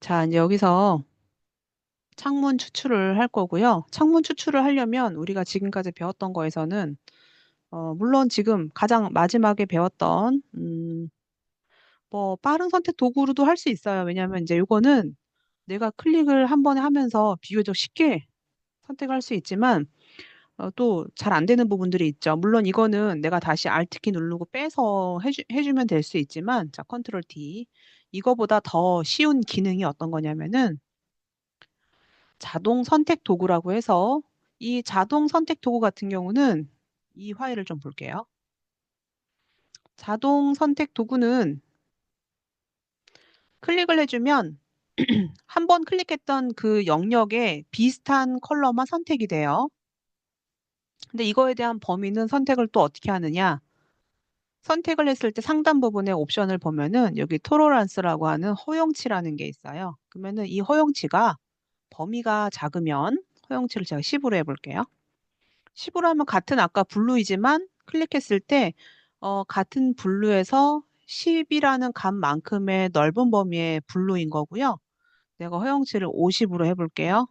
자, 이제 여기서 창문 추출을 할 거고요. 창문 추출을 하려면 우리가 지금까지 배웠던 거에서는 물론 지금 가장 마지막에 배웠던 뭐 빠른 선택 도구로도 할 수 있어요. 왜냐하면 이제 이거는 내가 클릭을 한 번에 하면서 비교적 쉽게 선택할 수 있지만 또 잘 안 되는 부분들이 있죠. 물론 이거는 내가 다시 Alt키 누르고 빼서 해주면 될 수 있지만 자, 컨트롤 D. 이거보다 더 쉬운 기능이 어떤 거냐면은 자동 선택 도구라고 해서 이 자동 선택 도구 같은 경우는 이 파일을 좀 볼게요. 자동 선택 도구는 클릭을 해주면 한 번 클릭했던 그 영역에 비슷한 컬러만 선택이 돼요. 근데 이거에 대한 범위는 선택을 또 어떻게 하느냐? 선택을 했을 때 상단 부분에 옵션을 보면은 여기 토러란스라고 하는 허용치라는 게 있어요. 그러면은 이 허용치가 범위가 작으면 허용치를 제가 10으로 해볼게요. 10으로 하면 같은 아까 블루이지만 클릭했을 때 같은 블루에서 10이라는 값만큼의 넓은 범위의 블루인 거고요. 내가 허용치를 50으로 해볼게요.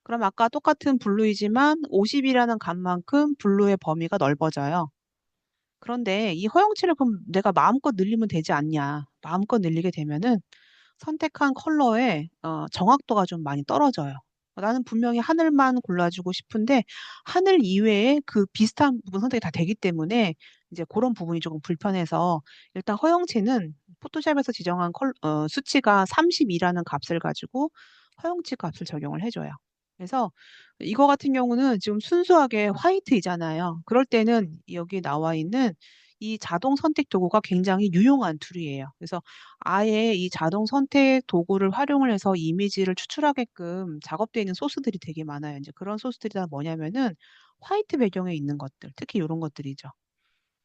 그럼 아까 똑같은 블루이지만 50이라는 값만큼 블루의 범위가 넓어져요. 그런데 이 허용치를 그럼 내가 마음껏 늘리면 되지 않냐. 마음껏 늘리게 되면은 선택한 컬러의 정확도가 좀 많이 떨어져요. 나는 분명히 하늘만 골라주고 싶은데 하늘 이외에 그 비슷한 부분 선택이 다 되기 때문에 이제 그런 부분이 조금 불편해서 일단 허용치는 포토샵에서 지정한 수치가 32라는 값을 가지고 허용치 값을 적용을 해줘요. 그래서 이거 같은 경우는 지금 순수하게 화이트이잖아요. 그럴 때는 여기 나와 있는 이 자동 선택 도구가 굉장히 유용한 툴이에요. 그래서 아예 이 자동 선택 도구를 활용을 해서 이미지를 추출하게끔 작업되어 있는 소스들이 되게 많아요. 이제 그런 소스들이 다 뭐냐면은 화이트 배경에 있는 것들, 특히 이런 것들이죠.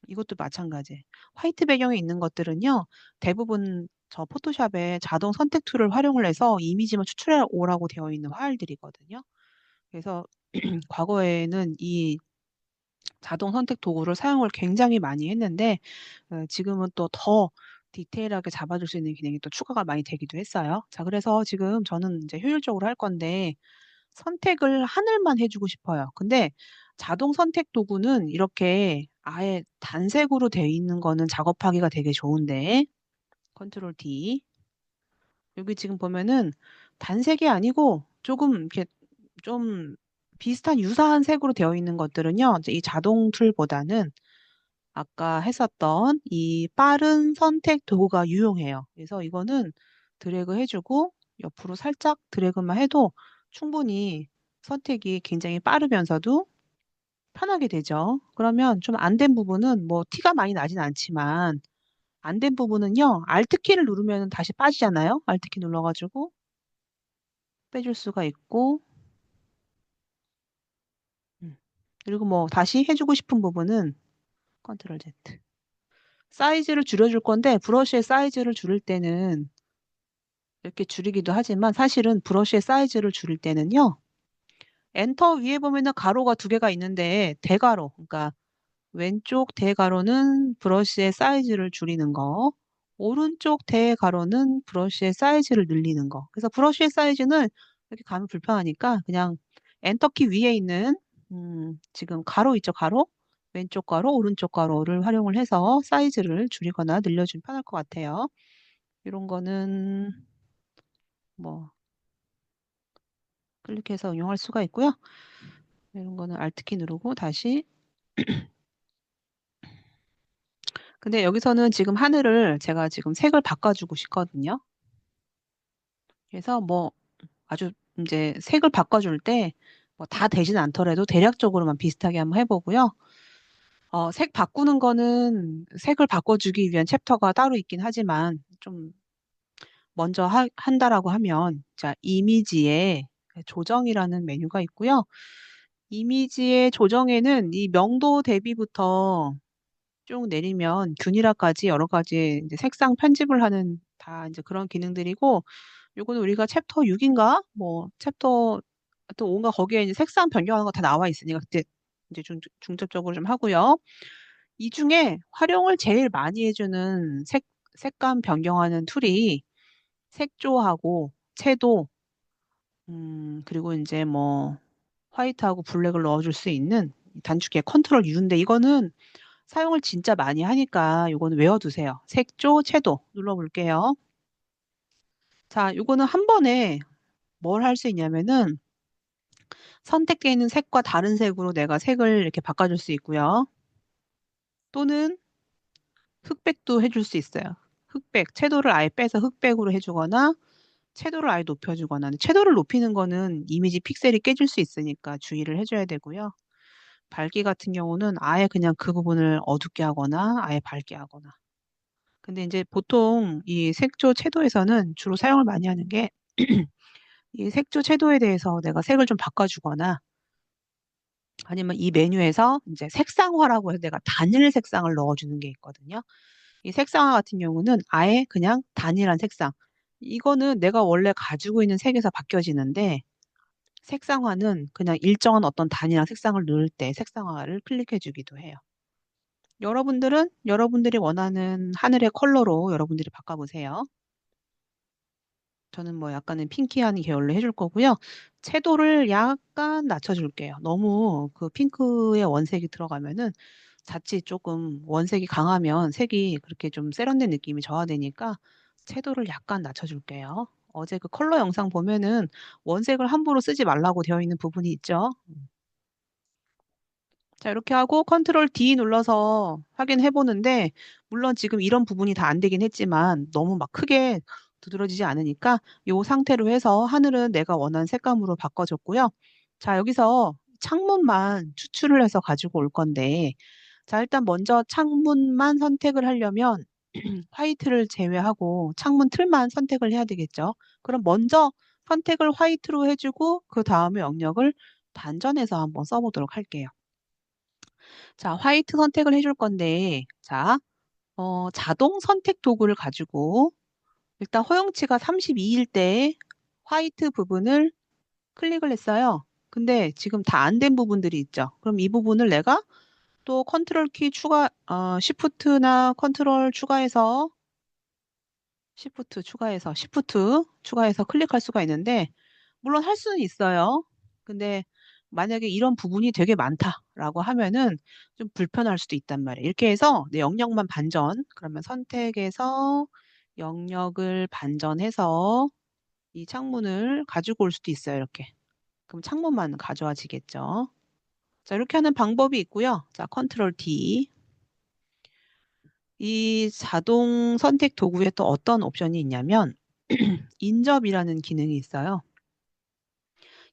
이것도 마찬가지. 화이트 배경에 있는 것들은요, 대부분 저 포토샵에 자동 선택 툴을 활용을 해서 이미지만 추출해 오라고 되어 있는 파일들이거든요. 그래서 과거에는 이 자동 선택 도구를 사용을 굉장히 많이 했는데 지금은 또 더 디테일하게 잡아줄 수 있는 기능이 또 추가가 많이 되기도 했어요. 자, 그래서 지금 저는 이제 효율적으로 할 건데 선택을 하늘만 해주고 싶어요. 근데 자동 선택 도구는 이렇게 아예 단색으로 되어 있는 거는 작업하기가 되게 좋은데 컨트롤 D. 여기 지금 보면은 단색이 아니고 조금 이렇게 좀 비슷한 유사한 색으로 되어 있는 것들은요. 이제 이 자동 툴보다는 아까 했었던 이 빠른 선택 도구가 유용해요. 그래서 이거는 드래그 해주고 옆으로 살짝 드래그만 해도 충분히 선택이 굉장히 빠르면서도 편하게 되죠. 그러면 좀 안 된 부분은 뭐 티가 많이 나진 않지만 안 된 부분은요. Alt키를 누르면 다시 빠지잖아요. Alt키 눌러가지고 빼줄 수가 있고 음. 그리고 뭐 다시 해주고 싶은 부분은 컨트롤 Z. 사이즈를 줄여줄 건데 브러쉬의 사이즈를 줄일 때는 이렇게 줄이기도 하지만 사실은 브러쉬의 사이즈를 줄일 때는요. 엔터 위에 보면은 가로가 두 개가 있는데 대가로, 그러니까 왼쪽 대가로는 브러쉬의 사이즈를 줄이는 거, 오른쪽 대가로는 브러쉬의 사이즈를 늘리는 거. 그래서 브러쉬의 사이즈는 이렇게 가면 불편하니까 그냥 엔터키 위에 있는 지금 가로 있죠, 가로? 왼쪽 가로, 오른쪽 가로를 활용을 해서 사이즈를 줄이거나 늘려주면 편할 것 같아요. 이런 거는 뭐 클릭해서 응용할 수가 있고요. 이런 거는 Alt키 누르고 다시. 근데 여기서는 지금 하늘을 제가 지금 색을 바꿔주고 싶거든요. 그래서 뭐 아주 이제 색을 바꿔줄 때 뭐 다 되진 않더라도 대략적으로만 비슷하게 한번 해보고요. 색 바꾸는 거는 색을 바꿔주기 위한 챕터가 따로 있긴 하지만 좀 먼저 한다라고 하면 자, 이미지에 조정이라는 메뉴가 있고요. 이미지의 조정에는 이 명도 대비부터 쭉 내리면 균일화까지 여러 가지 이제 색상 편집을 하는 다 이제 그런 기능들이고 요거는 우리가 챕터 6인가 뭐 챕터 또 5인가 거기에 이제 색상 변경하는 거 다 나와 있으니까 그때 이제 중점적으로 좀 하고요. 이 중에 활용을 제일 많이 해주는 색감 변경하는 툴이 색조하고 채도, 그리고 이제 뭐 화이트하고 블랙을 넣어줄 수 있는 단축키 컨트롤 U인데 이거는 사용을 진짜 많이 하니까 이거는 외워두세요. 색조, 채도 눌러볼게요. 자, 이거는 한 번에 뭘 할 수 있냐면은 선택되어 있는 색과 다른 색으로 내가 색을 이렇게 바꿔줄 수 있고요. 또는 흑백도 해줄 수 있어요. 흑백, 채도를 아예 빼서 흑백으로 해주거나 채도를 아예 높여주거나. 근데 채도를 높이는 거는 이미지 픽셀이 깨질 수 있으니까 주의를 해줘야 되고요. 밝기 같은 경우는 아예 그냥 그 부분을 어둡게 하거나 아예 밝게 하거나. 근데 이제 보통 이 색조 채도에서는 주로 사용을 많이 하는 게 이 색조 채도에 대해서 내가 색을 좀 바꿔주거나 아니면 이 메뉴에서 이제 색상화라고 해서 내가 단일 색상을 넣어주는 게 있거든요. 이 색상화 같은 경우는 아예 그냥 단일한 색상. 이거는 내가 원래 가지고 있는 색에서 바뀌어지는데 색상화는 그냥 일정한 어떤 단일한 색상을 누를 때 색상화를 클릭해 주기도 해요. 여러분들은 여러분들이 원하는 하늘의 컬러로 여러분들이 바꿔보세요. 저는 뭐 약간은 핑키한 계열로 해줄 거고요. 채도를 약간 낮춰줄게요. 너무 그 핑크의 원색이 들어가면은 자칫 조금 원색이 강하면 색이 그렇게 좀 세련된 느낌이 저하되니까 채도를 약간 낮춰줄게요. 어제 그 컬러 영상 보면은 원색을 함부로 쓰지 말라고 되어 있는 부분이 있죠. 자, 이렇게 하고 컨트롤 D 눌러서 확인해 보는데, 물론 지금 이런 부분이 다 안 되긴 했지만 너무 막 크게 두드러지지 않으니까 이 상태로 해서 하늘은 내가 원하는 색감으로 바꿔줬고요. 자, 여기서 창문만 추출을 해서 가지고 올 건데, 자, 일단 먼저 창문만 선택을 하려면 화이트를 제외하고 창문 틀만 선택을 해야 되겠죠. 그럼 먼저 선택을 화이트로 해주고 그 다음에 영역을 반전해서 한번 써보도록 할게요. 자, 화이트 선택을 해줄 건데, 자, 자동 선택 도구를 가지고 일단 허용치가 32일 때 화이트 부분을 클릭을 했어요. 근데 지금 다 안 된 부분들이 있죠. 그럼 이 부분을 내가 또 컨트롤 키 추가, 시프트나 컨트롤 추가해서 시프트 추가해서 클릭할 수가 있는데, 물론 할 수는 있어요. 근데 만약에 이런 부분이 되게 많다라고 하면은 좀 불편할 수도 있단 말이에요. 이렇게 해서 내 영역만 반전, 그러면 선택해서 영역을 반전해서 이 창문을 가지고 올 수도 있어요. 이렇게. 그럼 창문만 가져와지겠죠. 자, 이렇게 하는 방법이 있고요. 자, 컨트롤 D. 이 자동 선택 도구에 또 어떤 옵션이 있냐면 인접이라는 기능이 있어요.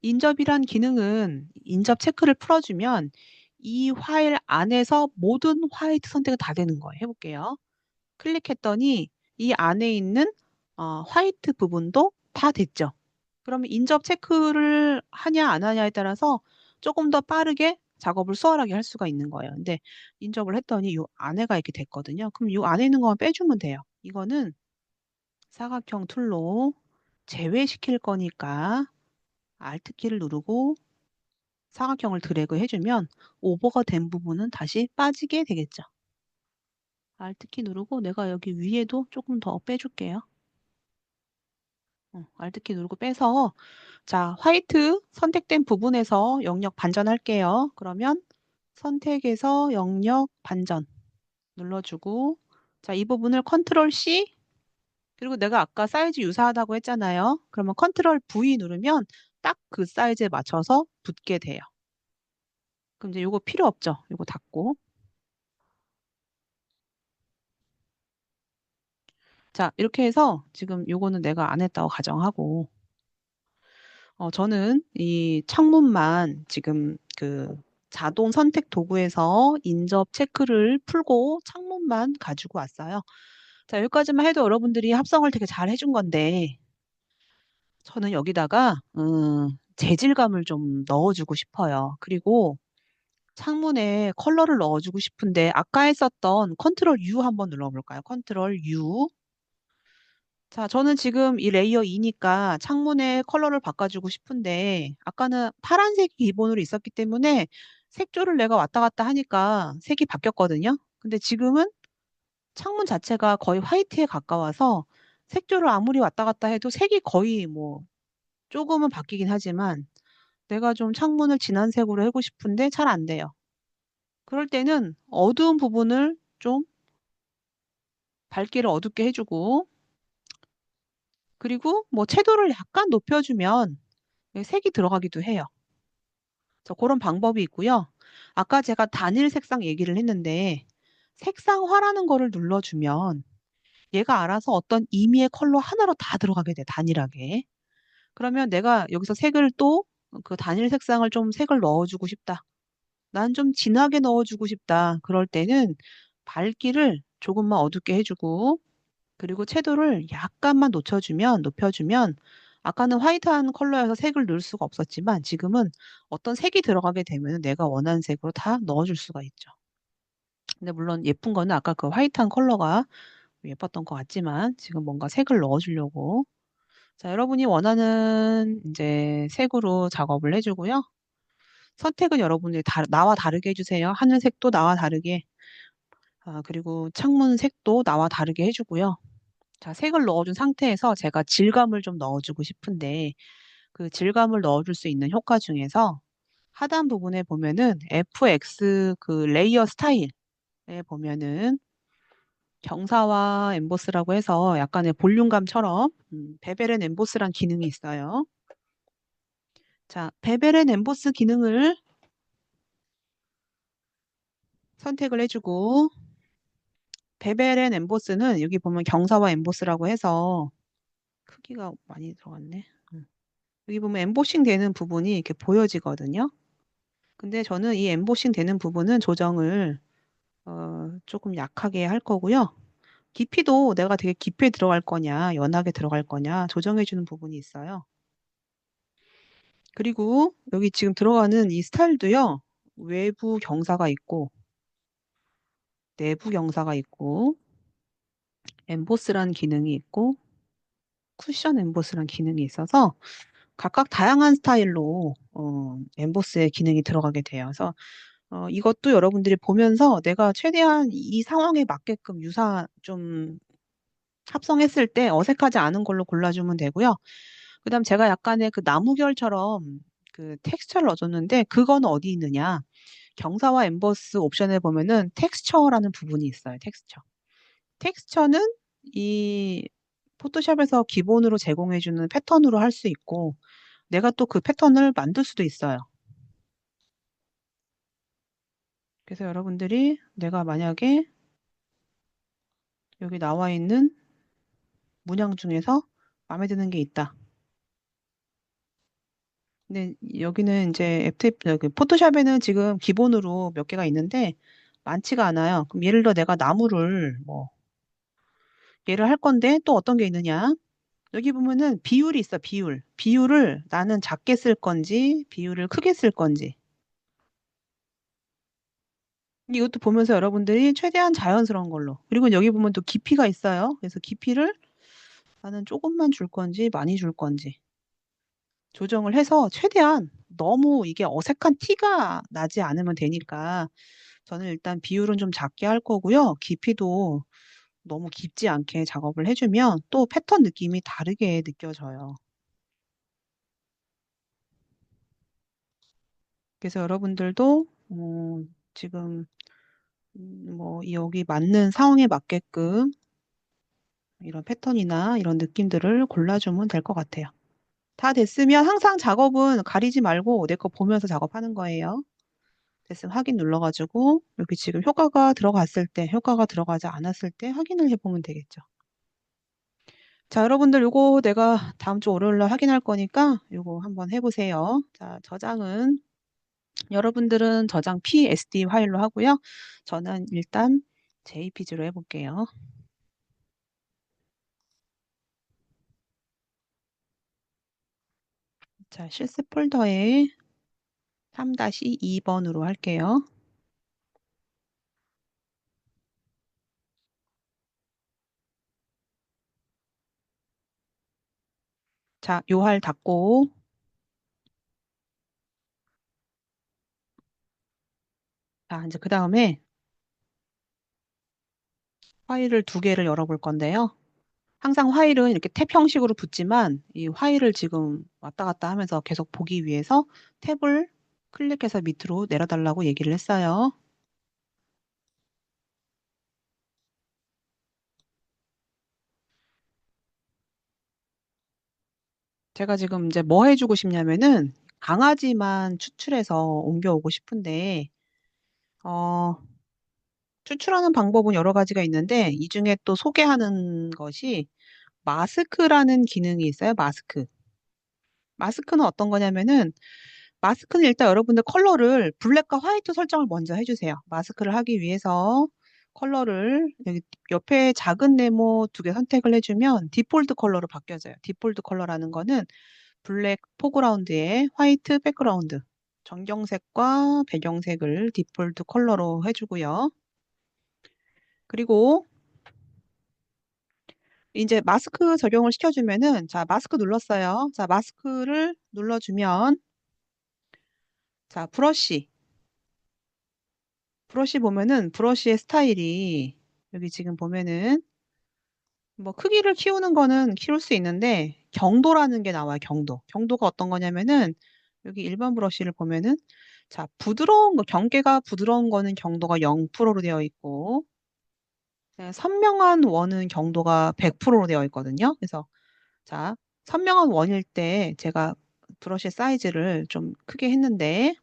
인접이란 기능은 인접 체크를 풀어주면 이 파일 안에서 모든 화이트 선택이 다 되는 거예요. 해볼게요. 클릭했더니 이 안에 있는 화이트 부분도 다 됐죠. 그러면 인접 체크를 하냐 안 하냐에 따라서 조금 더 빠르게 작업을 수월하게 할 수가 있는 거예요. 근데 인접을 했더니 이 안에가 이렇게 됐거든요. 그럼 이 안에 있는 것만 빼주면 돼요. 이거는 사각형 툴로 제외시킬 거니까 Alt키를 누르고 사각형을 드래그 해주면 오버가 된 부분은 다시 빠지게 되겠죠. Alt키 누르고 내가 여기 위에도 조금 더 빼줄게요. Alt키 누르고 빼서 자, 화이트 선택된 부분에서 영역 반전할게요. 그러면 선택에서 영역 반전 눌러주고 자, 이 부분을 컨트롤 C 그리고 내가 아까 사이즈 유사하다고 했잖아요. 그러면 컨트롤 V 누르면 딱 그 사이즈에 맞춰서 붙게 돼요. 그럼 이제 이거 필요 없죠. 이거 닫고. 자, 이렇게 해서 지금 요거는 내가 안 했다고 가정하고, 저는 이 창문만 지금 그 자동 선택 도구에서 인접 체크를 풀고 창문만 가지고 왔어요. 자, 여기까지만 해도 여러분들이 합성을 되게 잘 해준 건데, 저는 여기다가, 재질감을 좀 넣어주고 싶어요. 그리고 창문에 컬러를 넣어주고 싶은데, 아까 했었던 컨트롤 U 한번 눌러볼까요? 컨트롤 U. 자, 저는 지금 이 레이어 2니까 창문의 컬러를 바꿔주고 싶은데, 아까는 파란색이 기본으로 있었기 때문에 색조를 내가 왔다 갔다 하니까 색이 바뀌었거든요. 근데 지금은 창문 자체가 거의 화이트에 가까워서 색조를 아무리 왔다 갔다 해도 색이 거의 뭐 조금은 바뀌긴 하지만 내가 좀 창문을 진한 색으로 하고 싶은데 잘 안 돼요. 그럴 때는 어두운 부분을 좀 밝기를 어둡게 해주고 그리고 뭐 채도를 약간 높여주면 색이 들어가기도 해요. 그래서 그런 방법이 있고요. 아까 제가 단일 색상 얘기를 했는데 색상화라는 거를 눌러주면 얘가 알아서 어떤 임의의 컬러 하나로 다 들어가게 돼, 단일하게. 그러면 내가 여기서 색을 또 그 단일 색상을 좀 색을 넣어주고 싶다. 난 좀 진하게 넣어주고 싶다. 그럴 때는 밝기를 조금만 어둡게 해주고 그리고 채도를 약간만 높여주면 아까는 화이트한 컬러여서 색을 넣을 수가 없었지만 지금은 어떤 색이 들어가게 되면 내가 원하는 색으로 다 넣어줄 수가 있죠. 근데 물론 예쁜 거는 아까 그 화이트한 컬러가 예뻤던 것 같지만 지금 뭔가 색을 넣어주려고 자, 여러분이 원하는 이제 색으로 작업을 해주고요. 선택은 여러분이 나와 다르게 해주세요. 하늘색도 나와 다르게. 아, 그리고 창문 색도 나와 다르게 해주고요. 자, 색을 넣어준 상태에서 제가 질감을 좀 넣어주고 싶은데 그 질감을 넣어줄 수 있는 효과 중에서 하단 부분에 보면은 FX 그 레이어 스타일에 보면은 경사와 엠보스라고 해서 약간의 볼륨감처럼 베벨 앤 엠보스란 기능이 있어요. 자, 베벨 앤 엠보스 기능을 선택을 해주고 베벨 앤 엠보스는 여기 보면 경사와 엠보스라고 해서 크기가 많이 들어갔네. 여기 보면 엠보싱 되는 부분이 이렇게 보여지거든요. 근데 저는 이 엠보싱 되는 부분은 조정을 조금 약하게 할 거고요. 깊이도 내가 되게 깊게 들어갈 거냐, 연하게 들어갈 거냐 조정해주는 부분이 있어요. 그리고 여기 지금 들어가는 이 스타일도요. 외부 경사가 있고 내부 경사가 있고 엠보스라는 기능이 있고 쿠션 엠보스라는 기능이 있어서 각각 다양한 스타일로 엠보스의 기능이 들어가게 돼요. 그래서 이것도 여러분들이 보면서 내가 최대한 이 상황에 맞게끔 좀 합성했을 때 어색하지 않은 걸로 골라주면 되고요. 그다음 제가 약간의 그 나무결처럼 그 텍스처를 넣어줬는데 그건 어디 있느냐? 경사와 엠버스 옵션에 보면은 텍스처라는 부분이 있어요. 텍스처. 텍스처는 이 포토샵에서 기본으로 제공해주는 패턴으로 할 수 있고 내가 또 그 패턴을 만들 수도 있어요. 그래서 여러분들이 내가 만약에 여기 나와 있는 문양 중에서 마음에 드는 게 있다. 근데 여기는 이제 여기 포토샵에는 지금 기본으로 몇 개가 있는데 많지가 않아요. 그럼 예를 들어 내가 나무를 뭐 얘를 할 건데 또 어떤 게 있느냐? 여기 보면은 비율이 있어, 비율. 비율을 나는 작게 쓸 건지, 비율을 크게 쓸 건지. 이것도 보면서 여러분들이 최대한 자연스러운 걸로. 그리고 여기 보면 또 깊이가 있어요. 그래서 깊이를 나는 조금만 줄 건지, 많이 줄 건지. 조정을 해서 최대한 너무 이게 어색한 티가 나지 않으면 되니까 저는 일단 비율은 좀 작게 할 거고요. 깊이도 너무 깊지 않게 작업을 해주면 또 패턴 느낌이 다르게 느껴져요. 그래서 여러분들도 지금 뭐 여기 맞는 상황에 맞게끔 이런 패턴이나 이런 느낌들을 골라주면 될 것 같아요. 다 됐으면 항상 작업은 가리지 말고 내 거 보면서 작업하는 거예요. 됐으면 확인 눌러가지고 여기 지금 효과가 들어갔을 때, 효과가 들어가지 않았을 때 확인을 해보면 되겠죠. 자, 여러분들 요거 내가 다음 주 월요일 날 확인할 거니까 요거 한번 해보세요. 자, 저장은 여러분들은 저장 PSD 파일로 하고요. 저는 일단 JPG로 해볼게요. 자, 실습 폴더에 3-2번으로 할게요. 자, 요할 닫고 자, 이제 그 다음에 파일을 두 개를 열어볼 건데요. 항상 화일은 이렇게 탭 형식으로 붙지만 이 화일을 지금 왔다 갔다 하면서 계속 보기 위해서 탭을 클릭해서 밑으로 내려달라고 얘기를 했어요. 제가 지금 이제 뭐 해주고 싶냐면은 강아지만 추출해서 옮겨오고 싶은데, 어, 추출하는 방법은 여러 가지가 있는데, 이 중에 또 소개하는 것이 마스크라는 기능이 있어요. 마스크. 마스크는 어떤 거냐면은, 마스크는 일단 여러분들 컬러를 블랙과 화이트 설정을 먼저 해주세요. 마스크를 하기 위해서 컬러를 여기 옆에 작은 네모 두 개 선택을 해주면 디폴트 컬러로 바뀌어져요. 디폴트 컬러라는 거는 블랙 포그라운드에 화이트 백그라운드, 정경색과 배경색을 디폴트 컬러로 해주고요. 그리고 이제 마스크 적용을 시켜주면은, 자, 마스크 눌렀어요. 자, 마스크를 눌러주면, 자, 브러쉬 보면은 브러쉬의 스타일이 여기 지금 보면은 뭐 크기를 키우는 거는 키울 수 있는데 경도라는 게 나와요. 경도. 경도가 어떤 거냐면은 여기 일반 브러쉬를 보면은 자, 부드러운 거, 경계가 부드러운 거는 경도가 0%로 되어 있고 선명한 원은 경도가 100%로 되어 있거든요. 그래서 자, 선명한 원일 때 제가 브러쉬 사이즈를 좀 크게 했는데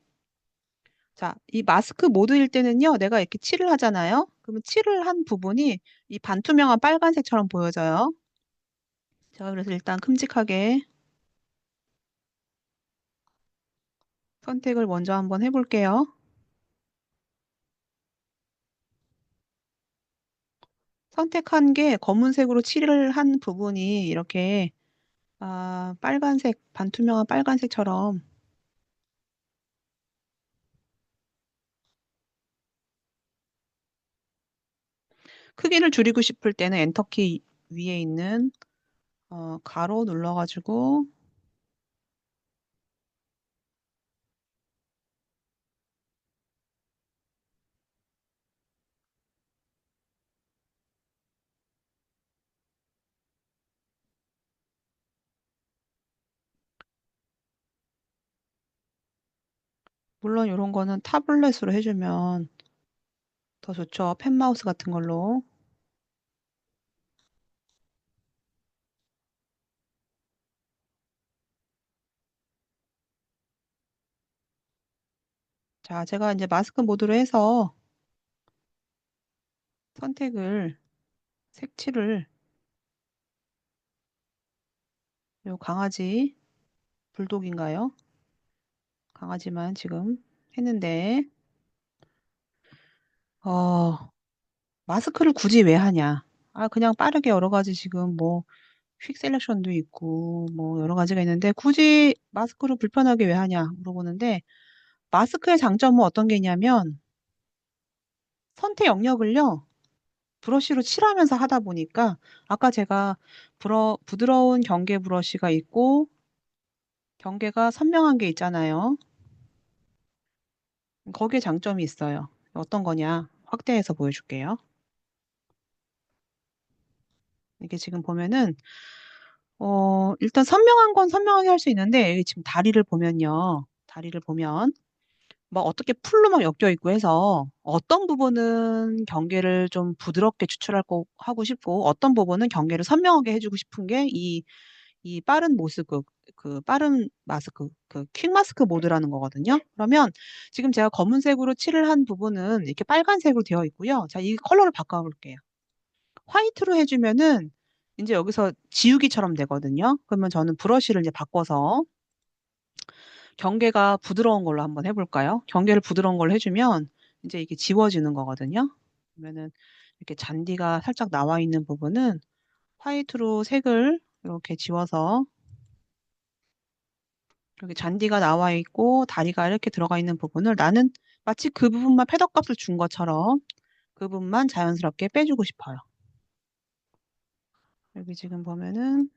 자, 이 마스크 모드일 때는요, 내가 이렇게 칠을 하잖아요. 그러면 칠을 한 부분이 이 반투명한 빨간색처럼 보여져요. 자, 그래서 일단 큼직하게 선택을 먼저 한번 해볼게요. 선택한 게 검은색으로 칠을 한 부분이 이렇게 빨간색, 반투명한 빨간색처럼 크기를 줄이고 싶을 때는 엔터키 위에 있는 가로 눌러가지고 물론 이런 거는 타블렛으로 해주면 더 좋죠. 펜마우스 같은 걸로. 자, 제가 이제 마스크 모드로 해서 선택을 색칠을 요 강아지 불독인가요? 강아지만 지금 했는데 어 마스크를 굳이 왜 하냐? 그냥 빠르게 여러 가지 지금 뭐 퀵 셀렉션도 있고 뭐 여러 가지가 있는데 굳이 마스크를 불편하게 왜 하냐 물어보는데 마스크의 장점은 어떤 게 있냐면 선택 영역을요 브러쉬로 칠하면서 하다 보니까 아까 제가 부드러운 경계 브러쉬가 있고 경계가 선명한 게 있잖아요. 거기에 장점이 있어요. 어떤 거냐? 확대해서 보여줄게요. 이게 지금 보면은, 일단 선명한 건 선명하게 할 수 있는데, 여기 지금 다리를 보면요. 다리를 보면, 뭐 어떻게 풀로 막 엮여 있고 해서, 어떤 부분은 경계를 좀 부드럽게 추출할 거 하고 싶고, 어떤 부분은 경계를 선명하게 해주고 싶은 게 이 빠른 모습, 빠른 마스크, 퀵 마스크 모드라는 거거든요. 그러면 지금 제가 검은색으로 칠을 한 부분은 이렇게 빨간색으로 되어 있고요. 자, 이 컬러를 바꿔볼게요. 화이트로 해주면은 이제 여기서 지우기처럼 되거든요. 그러면 저는 브러쉬를 이제 바꿔서 경계가 부드러운 걸로 한번 해볼까요? 경계를 부드러운 걸로 해주면 이제 이게 지워지는 거거든요. 그러면은 이렇게 잔디가 살짝 나와 있는 부분은 화이트로 색을 이렇게 지워서 여기 잔디가 나와 있고 다리가 이렇게 들어가 있는 부분을 나는 마치 그 부분만 패덕값을 준 것처럼 그 부분만 자연스럽게 빼주고 싶어요. 여기 지금 보면은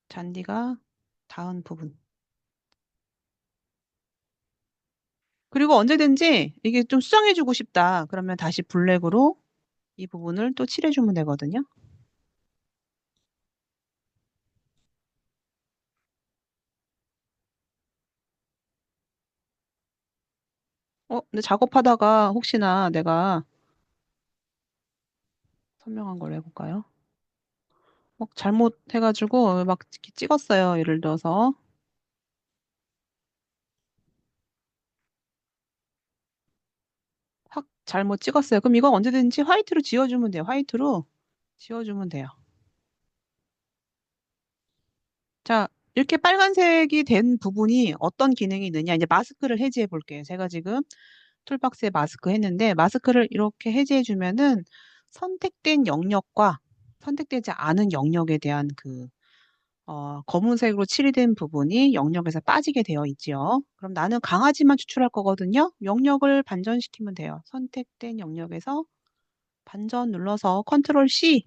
잔디가 닿은 부분. 그리고 언제든지 이게 좀 수정해주고 싶다. 그러면 다시 블랙으로 이 부분을 또 칠해주면 되거든요. 근데 작업하다가 혹시나 내가 선명한 걸로 해볼까요? 잘못해가지고 막 이렇게 찍었어요. 예를 들어서. 확 잘못 찍었어요. 그럼 이거 언제든지 화이트로 지워주면 돼요. 화이트로 지워주면 돼요. 자, 이렇게 빨간색이 된 부분이 어떤 기능이 있느냐. 이제 마스크를 해제해 볼게요. 제가 지금 툴박스에 마스크 했는데, 마스크를 이렇게 해제해 주면은 선택된 영역과 선택되지 않은 영역에 대한 검은색으로 칠이된 부분이 영역에서 빠지게 되어 있지요. 그럼 나는 강아지만 추출할 거거든요. 영역을 반전시키면 돼요. 선택된 영역에서 반전 눌러서 컨트롤 C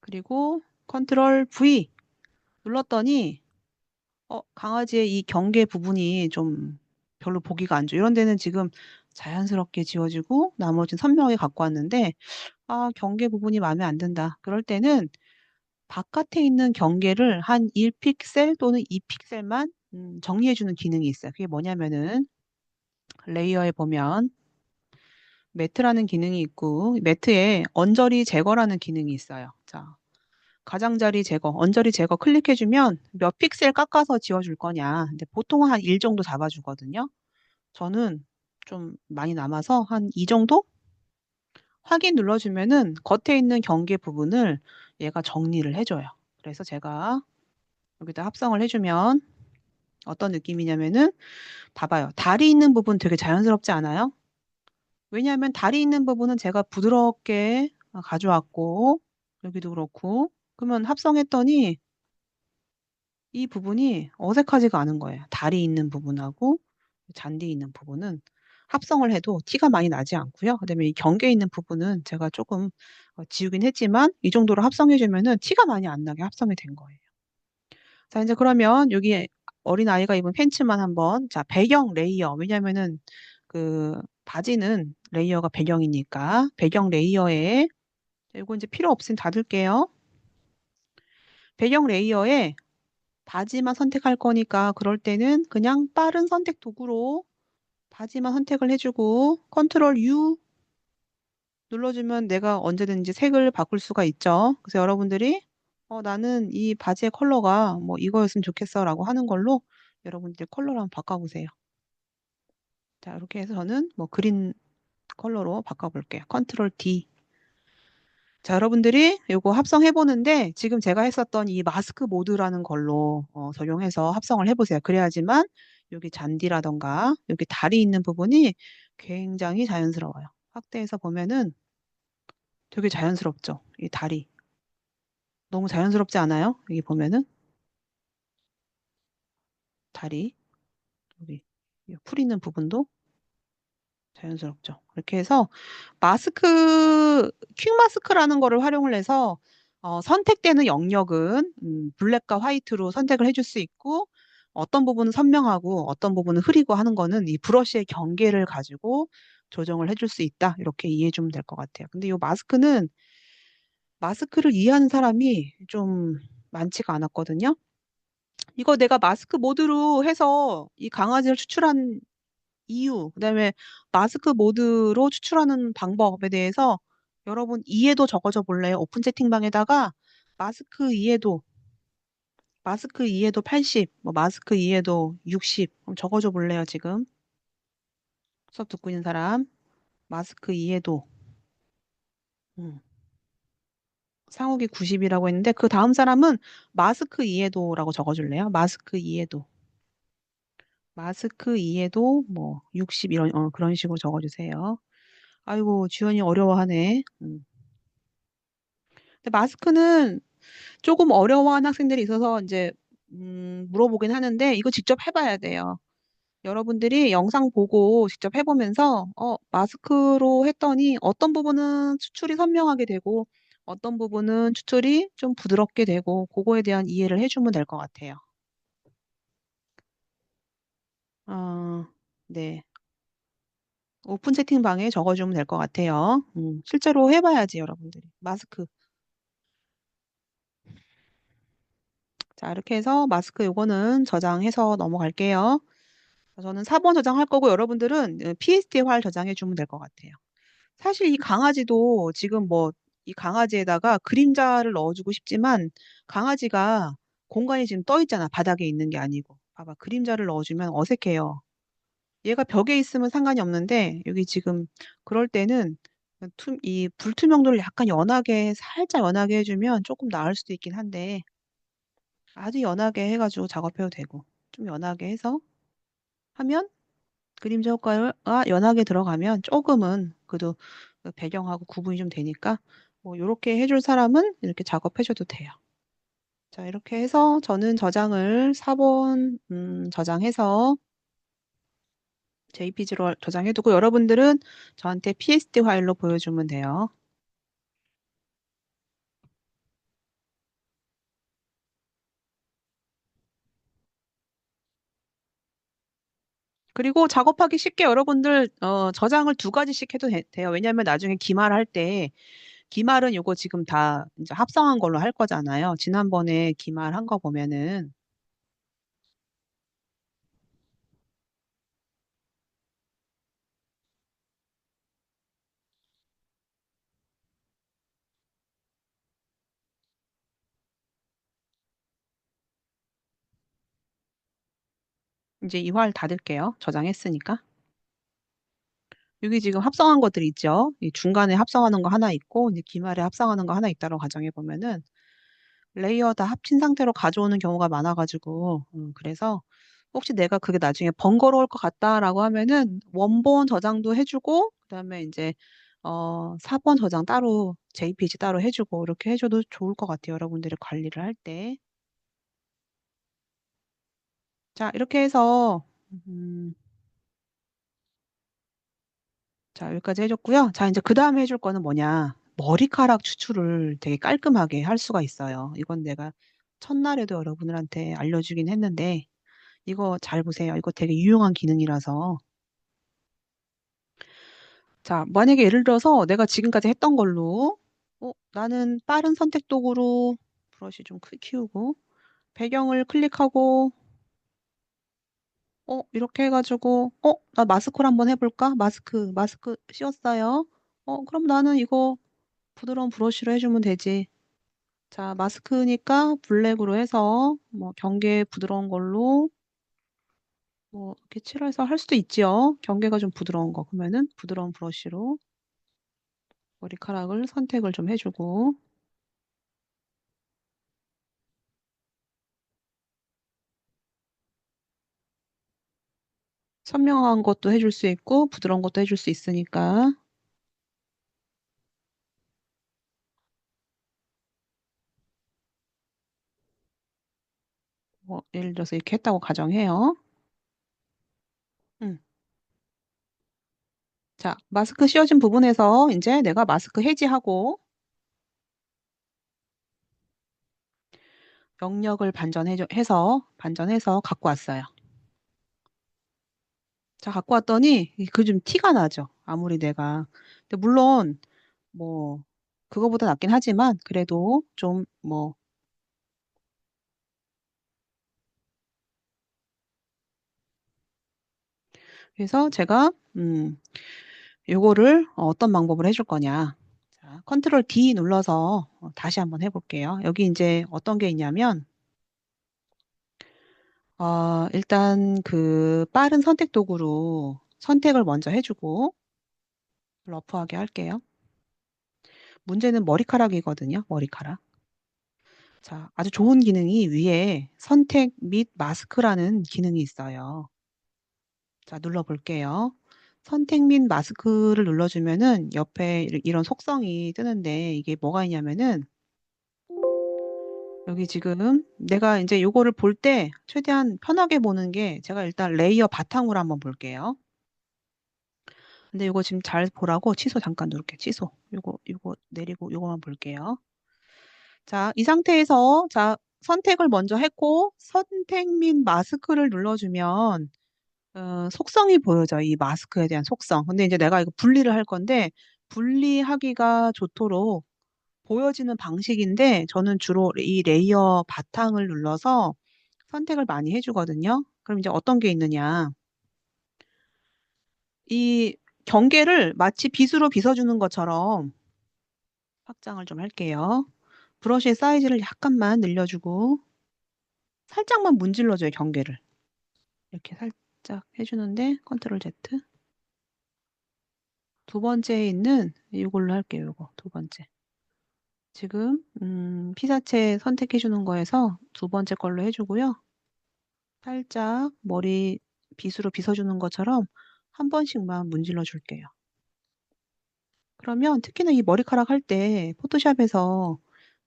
그리고 컨트롤 V 눌렀더니 강아지의 이 경계 부분이 좀 별로 보기가 안 좋아. 이런 데는 지금 자연스럽게 지워지고 나머지는 선명하게 갖고 왔는데 경계 부분이 마음에 안 든다. 그럴 때는 바깥에 있는 경계를 한 1픽셀 또는 2픽셀만 정리해주는 기능이 있어요. 그게 뭐냐면은 레이어에 보면 매트라는 기능이 있고 매트에 언저리 제거라는 기능이 있어요. 자, 가장자리 제거, 언저리 제거 클릭해주면 몇 픽셀 깎아서 지워줄 거냐. 근데 보통은 한 1 정도 잡아주거든요. 저는 좀 많이 남아서 한 2 정도? 확인 눌러주면은 겉에 있는 경계 부분을 얘가 정리를 해줘요. 그래서 제가 여기다 합성을 해주면 어떤 느낌이냐면은 봐봐요. 다리 있는 부분 되게 자연스럽지 않아요? 왜냐하면 다리 있는 부분은 제가 부드럽게 가져왔고 여기도 그렇고 그러면 합성했더니 이 부분이 어색하지가 않은 거예요. 다리 있는 부분하고 잔디 있는 부분은 합성을 해도 티가 많이 나지 않고요. 그다음에 이 경계 있는 부분은 제가 조금 지우긴 했지만 이 정도로 합성해주면은 티가 많이 안 나게 합성이 된 거예요. 자, 이제 그러면 여기 어린아이가 입은 팬츠만 한번, 자, 배경 레이어. 왜냐면은 바지는 레이어가 배경이니까 배경 레이어에, 이거 이제 필요 없으면 닫을게요. 배경 레이어에 바지만 선택할 거니까 그럴 때는 그냥 빠른 선택 도구로 바지만 선택을 해주고 컨트롤 U 눌러주면 내가 언제든지 색을 바꿀 수가 있죠. 그래서 여러분들이 나는 이 바지의 컬러가 뭐 이거였으면 좋겠어 라고 하는 걸로 여러분들 컬러를 한번 바꿔보세요. 자, 이렇게 해서 저는 뭐 그린 컬러로 바꿔볼게요. 컨트롤 D. 자, 여러분들이 이거 합성해 보는데 지금 제가 했었던 이 마스크 모드라는 걸로 적용해서 합성을 해보세요. 그래야지만 여기 잔디라던가 여기 다리 있는 부분이 굉장히 자연스러워요. 확대해서 보면은 되게 자연스럽죠. 이 다리. 너무 자연스럽지 않아요? 여기 보면은 다리, 여기 풀 있는 부분도 자연스럽죠. 이렇게 해서 퀵 마스크라는 거를 활용을 해서 선택되는 영역은 블랙과 화이트로 선택을 해줄 수 있고 어떤 부분은 선명하고 어떤 부분은 흐리고 하는 거는 이 브러쉬의 경계를 가지고 조정을 해줄 수 있다. 이렇게 이해해 주면 될 것 같아요. 근데 이 마스크를 이해하는 사람이 좀 많지가 않았거든요. 이거 내가 마스크 모드로 해서 이 강아지를 추출한 이유, 그다음에 마스크 모드로 추출하는 방법에 대해서 여러분 이해도 적어줘 볼래요? 오픈 채팅방에다가 마스크 이해도, 마스크 이해도 80, 뭐 마스크 이해도 60 적어줘 볼래요, 지금? 수업 듣고 있는 사람. 마스크 이해도. 음, 상욱이 90이라고 했는데 그 다음 사람은 마스크 이해도라고 적어줄래요? 마스크 이해도. 마스크 이해도 뭐 60 이런 그런 식으로 적어주세요. 아이고, 지원이 어려워하네. 근데 마스크는 조금 어려워하는 학생들이 있어서 이제 물어보긴 하는데 이거 직접 해봐야 돼요. 여러분들이 영상 보고 직접 해보면서 마스크로 했더니 어떤 부분은 추출이 선명하게 되고 어떤 부분은 추출이 좀 부드럽게 되고 그거에 대한 이해를 해주면 될 것 같아요. 어, 네. 오픈 채팅방에 적어주면 될 것 같아요. 실제로 해봐야지, 여러분들이. 마스크. 자, 이렇게 해서 마스크 요거는 저장해서 넘어갈게요. 저는 4번 저장할 거고 여러분들은 PSD 화일 저장해 주면 될 것 같아요. 사실 이 강아지도 지금 뭐 이 강아지에다가 그림자를 넣어주고 싶지만 강아지가 공간이 지금 떠 있잖아. 바닥에 있는 게 아니고. 봐봐. 그림자를 넣어주면 어색해요. 얘가 벽에 있으면 상관이 없는데 여기 지금 그럴 때는 이 불투명도를 약간 연하게 살짝 연하게 해주면 조금 나을 수도 있긴 한데 아주 연하게 해가지고 작업해도 되고 좀 연하게 해서 하면 그림자 효과가 연하게 들어가면 조금은 그래도 그 배경하고 구분이 좀 되니까 뭐 이렇게 해줄 사람은 이렇게 작업해줘도 돼요. 자, 이렇게 해서 저는 저장을 4번 저장해서 JPG로 저장해두고 여러분들은 저한테 PSD 파일로 보여주면 돼요. 그리고 작업하기 쉽게 여러분들 저장을 두 가지씩 해도 돼요. 왜냐하면 나중에 기말할 때 기말은 요거 지금 다 이제 합성한 걸로 할 거잖아요. 지난번에 기말한 거 보면은 이제 이 화를 닫을게요. 저장했으니까. 여기 지금 합성한 것들 있죠? 이 중간에 합성하는 거 하나 있고 이제 기말에 합성하는 거 하나 있다고 가정해 보면은 레이어 다 합친 상태로 가져오는 경우가 많아가지고 그래서 혹시 내가 그게 나중에 번거로울 것 같다라고 하면은 원본 저장도 해주고 그다음에 이제 4번 저장 따로 JPG 따로 해주고 이렇게 해줘도 좋을 것 같아요. 여러분들이 관리를 할 때. 자, 이렇게 해서 음, 자, 여기까지 해줬고요. 자, 이제 그 다음에 해줄 거는 뭐냐. 머리카락 추출을 되게 깔끔하게 할 수가 있어요. 이건 내가 첫날에도 여러분들한테 알려주긴 했는데 이거 잘 보세요. 이거 되게 유용한 기능이라서. 자, 만약에 예를 들어서 내가 지금까지 했던 걸로, 나는 빠른 선택 도구로 브러쉬 좀 키우고, 배경을 클릭하고, 이렇게 해가지고, 나 마스크를 한번 해볼까? 마스크 씌웠어요. 그럼 나는 이거 부드러운 브러쉬로 해주면 되지. 자, 마스크니까 블랙으로 해서, 뭐, 경계 부드러운 걸로, 뭐, 이렇게 칠해서 할 수도 있지요. 경계가 좀 부드러운 거. 그러면은 부드러운 브러쉬로 머리카락을 선택을 좀 해주고, 선명한 것도 해줄 수 있고, 부드러운 것도 해줄 수 있으니까, 뭐, 예를 들어서 이렇게 했다고 가정해요. 음. 자, 마스크 씌워진 부분에서 이제 내가 마스크 해지하고, 영역을 반전해서 갖고 왔어요. 자, 갖고 왔더니, 그 좀 티가 나죠. 아무리 내가. 근데 물론, 뭐, 그거보다 낫긴 하지만, 그래도 좀, 뭐, 그래서 제가, 요거를 어떤 방법을 해줄 거냐. 자, 컨트롤 D 눌러서 다시 한번 해볼게요. 여기 이제 어떤 게 있냐면, 일단 그 빠른 선택 도구로 선택을 먼저 해주고, 러프하게 할게요. 문제는 머리카락이거든요. 머리카락. 자, 아주 좋은 기능이 위에 선택 및 마스크라는 기능이 있어요. 자, 눌러볼게요. 선택 및 마스크를 눌러주면은 옆에 이런 속성이 뜨는데 이게 뭐가 있냐면은 여기 지금 내가 이제 요거를 볼 때 최대한 편하게 보는 게 제가 일단 레이어 바탕으로 한번 볼게요. 근데 요거 지금 잘 보라고 취소 잠깐 누를게요. 취소. 요거 내리고 요거만 볼게요. 자, 이 상태에서 자, 선택을 먼저 했고 선택 및 마스크를 눌러주면 속성이 보여져. 이 마스크에 대한 속성. 근데 이제 내가 이거 분리를 할 건데 분리하기가 좋도록 보여지는 방식인데 저는 주로 이 레이어 바탕을 눌러서 선택을 많이 해주거든요. 그럼 이제 어떤 게 있느냐. 이 경계를 마치 빗으로 빗어주는 것처럼 확장을 좀 할게요. 브러쉬의 사이즈를 약간만 늘려주고 살짝만 문질러줘요, 경계를. 이렇게 살짝 해주는데 컨트롤 Z. 두 번째에 있는 이걸로 할게요. 이거 두 번째. 지금 피사체 선택해 주는 거에서 두 번째 걸로 해주고요. 살짝 머리 빗으로 빗어주는 것처럼 한 번씩만 문질러 줄게요. 그러면 특히나 이 머리카락 할 때 포토샵에서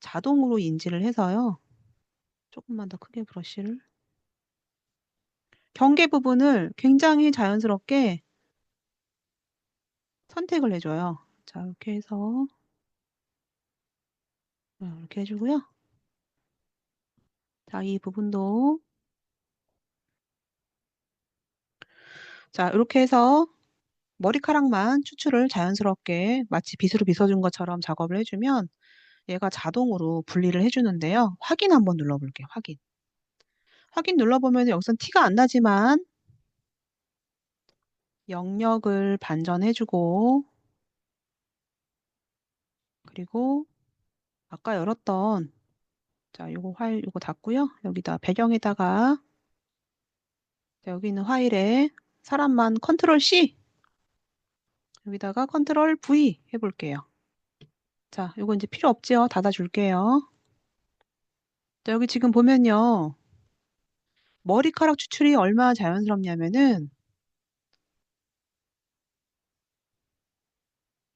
자동으로 인지를 해서요. 조금만 더 크게 브러쉬를. 경계 부분을 굉장히 자연스럽게 선택을 해줘요. 자, 이렇게 해서 이렇게 해주고요. 자, 이 부분도 자, 이렇게 해서 머리카락만 추출을 자연스럽게 마치 빗으로 빗어준 것처럼 작업을 해주면 얘가 자동으로 분리를 해주는데요. 확인 한번 눌러볼게요. 확인. 확인 눌러보면 여기선 티가 안 나지만 영역을 반전해주고 그리고 아까 열었던 자, 요거 파일 요거 닫고요. 여기다 배경에다가 자, 여기 있는 파일에 사람만 컨트롤 C 여기다가 컨트롤 V 해볼게요. 자, 요거 이제 필요 없지요. 닫아줄게요. 자, 여기 지금 보면요. 머리카락 추출이 얼마나 자연스럽냐면은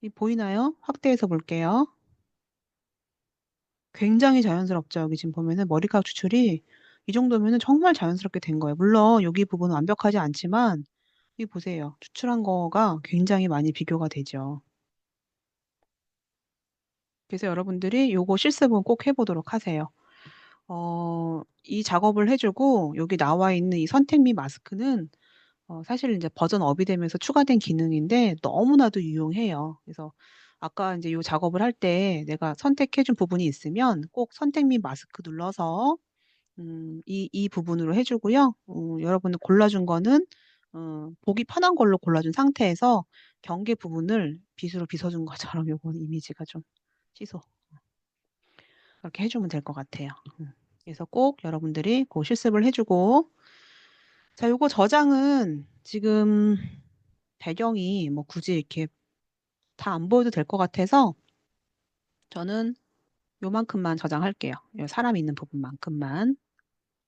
이 보이나요? 확대해서 볼게요. 굉장히 자연스럽죠. 여기 지금 보면은 머리카락 추출이 이 정도면은 정말 자연스럽게 된 거예요. 물론 여기 부분은 완벽하지 않지만 이 보세요. 추출한 거가 굉장히 많이 비교가 되죠. 그래서 여러분들이 요거 실습은 꼭 해보도록 하세요. 이 작업을 해주고 여기 나와 있는 이 선택 미 마스크는 사실 이제 버전 업이 되면서 추가된 기능인데 너무나도 유용해요. 그래서 아까 이제 이 작업을 할 때 내가 선택해준 부분이 있으면 꼭 선택 및 마스크 눌러서 이 부분으로 해주고요. 여러분들 골라준 거는 보기 편한 걸로 골라준 상태에서 경계 부분을 빗으로 빗어준 것처럼 요건 이미지가 좀 취소. 그렇게 해주면 될 것 같아요. 그래서 꼭 여러분들이 그 실습을 해주고 자, 요거 저장은 지금 배경이 뭐 굳이 이렇게 다 안 보여도 될 것 같아서 저는 요만큼만 저장할게요. 요 사람 있는 부분만큼만.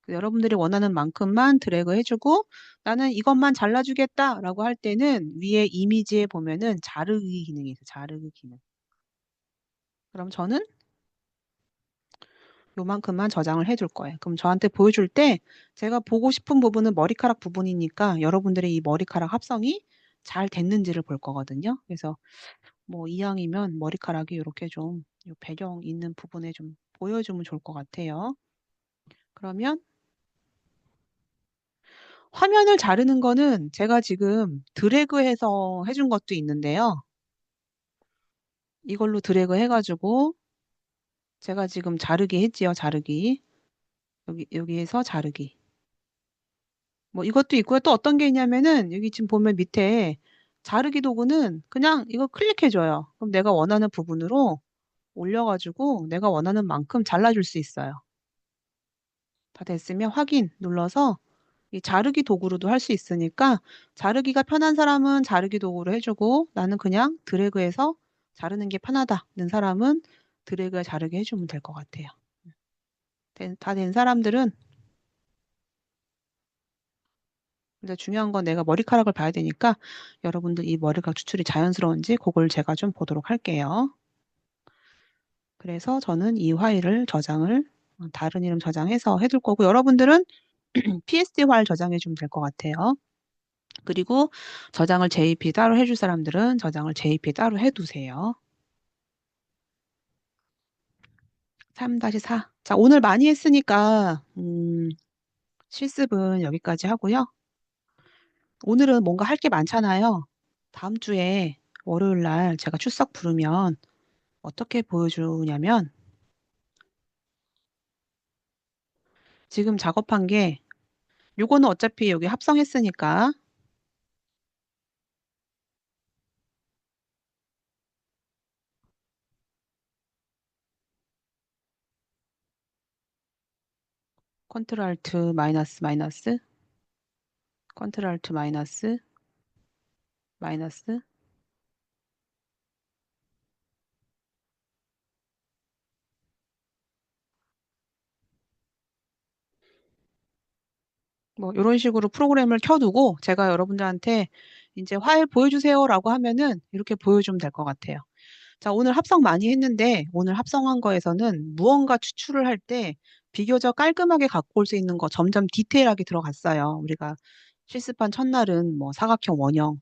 여러분들이 원하는 만큼만 드래그 해주고 나는 이것만 잘라주겠다라고 할 때는 위에 이미지에 보면은 자르기 기능이 있어요. 자르기 기능. 그럼 저는 요만큼만 저장을 해둘 거예요. 그럼 저한테 보여줄 때 제가 보고 싶은 부분은 머리카락 부분이니까 여러분들의 이 머리카락 합성이 잘 됐는지를 볼 거거든요. 그래서 뭐 이왕이면 머리카락이 이렇게 좀 배경 있는 부분에 좀 보여주면 좋을 것 같아요. 그러면 화면을 자르는 거는 제가 지금 드래그해서 해준 것도 있는데요. 이걸로 드래그 해가지고 제가 지금 자르기 했지요. 자르기. 여기에서 자르기. 뭐 이것도 있고요. 또 어떤 게 있냐면은 여기 지금 보면 밑에 자르기 도구는 그냥 이거 클릭해줘요. 그럼 내가 원하는 부분으로 올려가지고 내가 원하는 만큼 잘라줄 수 있어요. 다 됐으면 확인 눌러서 이 자르기 도구로도 할 수 있으니까 자르기가 편한 사람은 자르기 도구로 해주고 나는 그냥 드래그해서 자르는 게 편하다는 사람은 드래그 자르게 해주면 될 것 같아요. 다 된 사람들은 근데 중요한 건 내가 머리카락을 봐야 되니까 여러분들 이 머리카락 추출이 자연스러운지 그걸 제가 좀 보도록 할게요. 그래서 저는 이 파일을 저장을 다른 이름 저장해서 해둘 거고 여러분들은 PSD 파일 저장해 주면 될 것 같아요. 그리고 저장을 JP 따로 해줄 사람들은 저장을 JP 따로 해두세요. 3-4. 자, 오늘 많이 했으니까 실습은 여기까지 하고요. 오늘은 뭔가 할 게 많잖아요. 다음 주에 월요일 날 제가 출석 부르면 어떻게 보여주냐면 지금 작업한 게 요거는 어차피 여기 합성했으니까 컨트롤 알트 마이너스 마이너스, 컨트롤 알트 마이너스 마이너스. 뭐 이런 식으로 프로그램을 켜두고 제가 여러분들한테 이제 파일 보여주세요라고 하면은 이렇게 보여주면 될 것 같아요. 자, 오늘 합성 많이 했는데 오늘 합성한 거에서는 무언가 추출을 할 때 비교적 깔끔하게 갖고 올 수 있는 거 점점 디테일하게 들어갔어요. 우리가 실습한 첫날은 뭐 사각형 원형,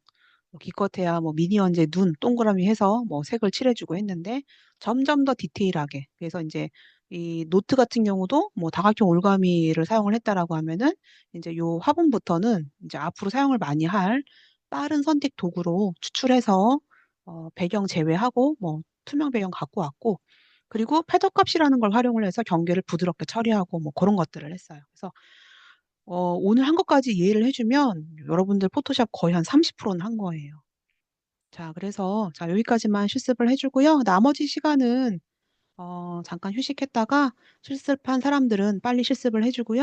뭐 기껏해야 뭐 미니언제 눈 동그라미 해서 뭐 색을 칠해주고 했는데 점점 더 디테일하게. 그래서 이제 이 노트 같은 경우도 뭐 다각형 올가미를 사용을 했다라고 하면은 이제 요 화분부터는 이제 앞으로 사용을 많이 할 빠른 선택 도구로 추출해서 배경 제외하고 뭐 투명 배경 갖고 왔고, 그리고 패더 값이라는 걸 활용을 해서 경계를 부드럽게 처리하고 뭐 그런 것들을 했어요. 그래서 오늘 한 것까지 이해를 해주면 여러분들 포토샵 거의 한 30%는 한 거예요. 자, 그래서 자, 여기까지만 실습을 해주고요. 나머지 시간은 잠깐 휴식했다가 실습한 사람들은 빨리 실습을 해주고요.